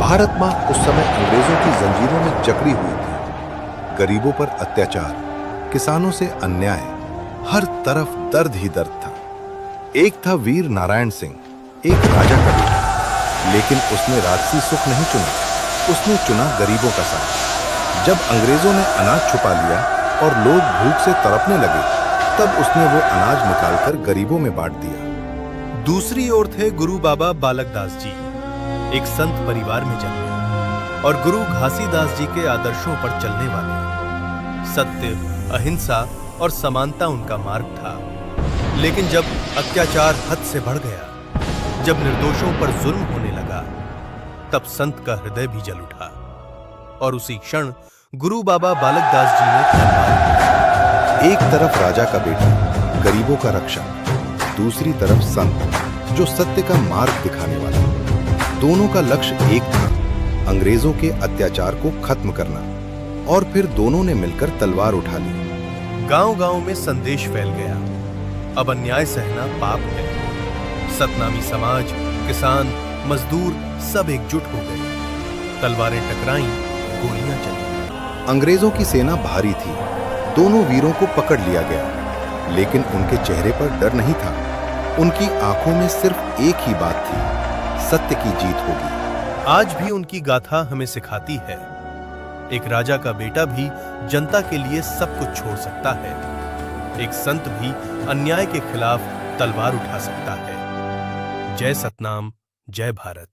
भारत मां उस समय अंग्रेजों की जंजीरों में जकड़ी हुई थी। गरीबों पर अत्याचार, किसानों से अन्याय, हर तरफ दर्द ही दर्द था। एक था वीर नारायण सिंह, एक राजा का बेटा, लेकिन उसने राजसी सुख नहीं चुना, उसने चुना गरीबों का साथ। जब अंग्रेजों ने अनाज छुपा लिया और लोग भूख से तड़पने लगे, तब उसने वो अनाज निकालकर गरीबों में बांट दिया। दूसरी ओर थे गुरु बाबा बालक दास जी। एक संत परिवार में जन्मे और गुरु घासीदास जी के आदर्शों पर चलने वाले। सत्य, अहिंसा और समानता उनका मार्ग था। लेकिन जब अत्याचार हद से बढ़ गया, जब निर्दोषों पर जुल्म होने लगा, तब संत का हृदय भी जल उठा और उसी क्षण गुरु बाबा बालक दास जी ने तलवार। एक तरफ राजा का बेटा, गरीबों का रक्षक, दूसरी तरफ संत, जो सत्य का मार्ग दिखाने वाला। दोनों का लक्ष्य एक था, अंग्रेजों के अत्याचार को खत्म करना। और फिर दोनों ने मिलकर तलवार उठा ली। गांव-गांव में संदेश फैल गया, अब अन्याय सहना पाप है। सतनामी समाज, किसान, मजदूर सब एकजुट हो गए। तलवारें टकराईं, गोलियां चली। अंग्रेजों की सेना भारी थी। दोनों वीरों को पकड़ लिया गया, लेकिन उनके चेहरे पर डर नहीं था। उनकी आंखों में सिर्फ एक ही बात थी, सत्य की जीत होगी। आज भी उनकी गाथा हमें सिखाती है, एक राजा का बेटा भी जनता के लिए सब कुछ छोड़ सकता है। एक संत भी अन्याय के खिलाफ तलवार उठा सकता है। जय सतनाम, जय भारत।